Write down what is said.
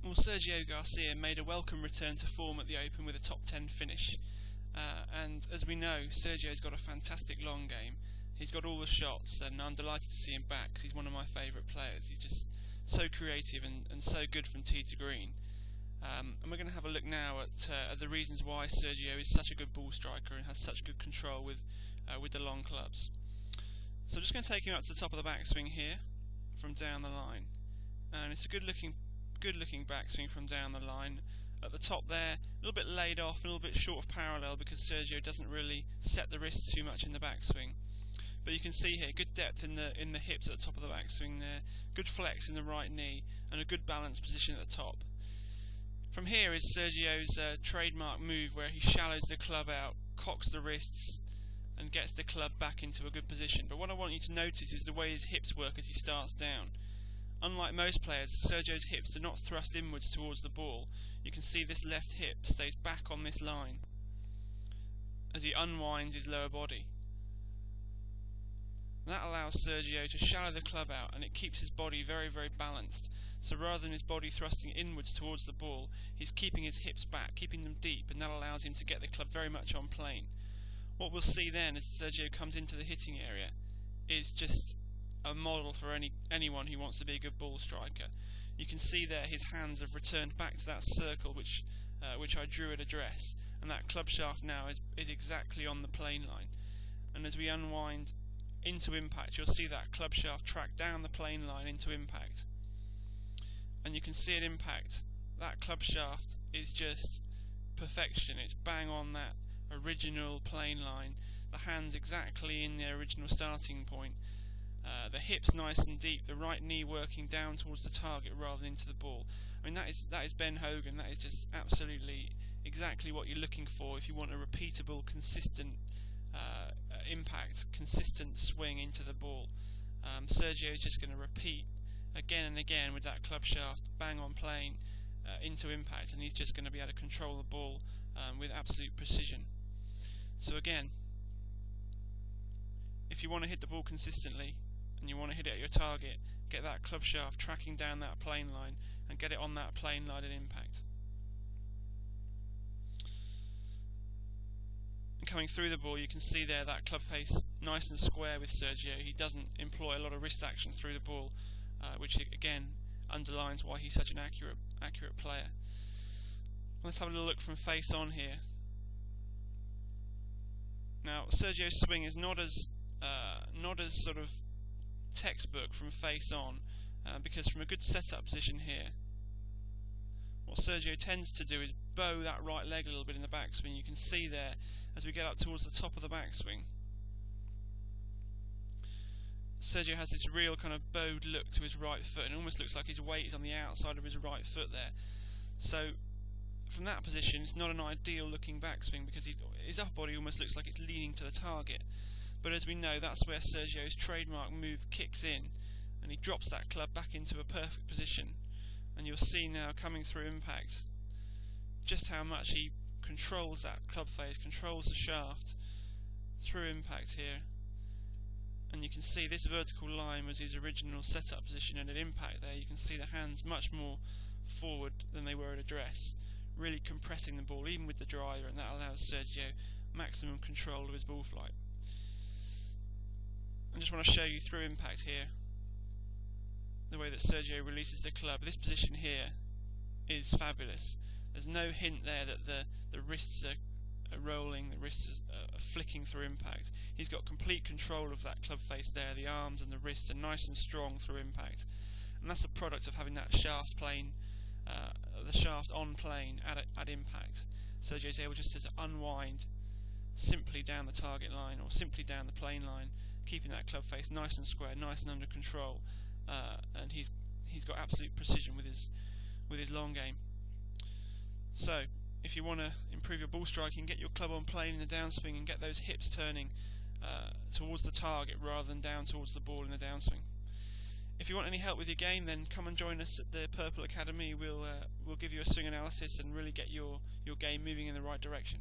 Well, Sergio Garcia made a welcome return to form at the Open with a top 10 finish. And as we know, Sergio's got a fantastic long game. He's got all the shots, and I'm delighted to see him back because he's one of my favourite players. He's just so creative and so good from tee to green. And we're going to have a look now at the reasons why Sergio is such a good ball striker and has such good control with the long clubs. So I'm just going to take him up to the top of the backswing here from down the line, and it's a good looking backswing from down the line. At the top there, a little bit laid off, a little bit short of parallel because Sergio doesn't really set the wrists too much in the backswing. But you can see here, good depth in the hips at the top of the backswing there, good flex in the right knee, and a good balanced position at the top. From here is Sergio's trademark move where he shallows the club out, cocks the wrists, and gets the club back into a good position. But what I want you to notice is the way his hips work as he starts down. Unlike most players, Sergio's hips do not thrust inwards towards the ball. You can see this left hip stays back on this line as he unwinds his lower body. That allows Sergio to shallow the club out, and it keeps his body very, very balanced. So rather than his body thrusting inwards towards the ball, he's keeping his hips back, keeping them deep, and that allows him to get the club very much on plane. What we'll see then as Sergio comes into the hitting area is just a model for anyone who wants to be a good ball striker. You can see there his hands have returned back to that circle which I drew at address, and that club shaft now is exactly on the plane line. And as we unwind into impact, you'll see that club shaft track down the plane line into impact. And you can see at impact that club shaft is just perfection. It's bang on that original plane line, the hands exactly in their original starting point, the hips nice and deep, the right knee working down towards the target rather than into the ball. I mean, that is Ben Hogan. That is just absolutely exactly what you're looking for if you want a repeatable, consistent impact, consistent swing into the ball. Sergio is just going to repeat again and again with that club shaft bang on plane into impact, and he's just going to be able to control the ball with absolute precision. So again, if you want to hit the ball consistently and you want to hit it at your target, get that club shaft tracking down that plane line and get it on that plane line at impact. And coming through the ball, you can see there that club face nice and square with Sergio. He doesn't employ a lot of wrist action through the ball, which again underlines why he's such an accurate player. Let's have a little look from face on here. Now, Sergio's swing is not as sort of textbook from face on, because from a good setup position here, what Sergio tends to do is bow that right leg a little bit in the backswing. You can see there as we get up towards the top of the backswing, Sergio has this real kind of bowed look to his right foot, and it almost looks like his weight is on the outside of his right foot there. So from that position, it's not an ideal looking backswing because his upper body almost looks like it's leaning to the target. But as we know, that's where Sergio's trademark move kicks in, and he drops that club back into a perfect position. And you'll see now coming through impact just how much he controls that club face, controls the shaft through impact here. And you can see this vertical line was his original setup position, and at impact there you can see the hands much more forward than they were at address, really compressing the ball even with the driver, and that allows Sergio maximum control of his ball flight. I just want to show you through impact here the way that Sergio releases the club. This position here is fabulous. There's no hint there that the wrists are rolling, the wrists are flicking through impact. He's got complete control of that club face there. The arms and the wrists are nice and strong through impact, and that's a product of having that shaft plane, the shaft on plane at impact. Sergio's able just to unwind simply down the target line or simply down the plane line, keeping that club face nice and square, nice and under control, and he's got absolute precision with his long game. So if you want to improve your ball striking, get your club on plane in the downswing and get those hips turning towards the target rather than down towards the ball in the downswing. If you want any help with your game, then come and join us at the Purple Academy. We'll give you a swing analysis and really get your game moving in the right direction.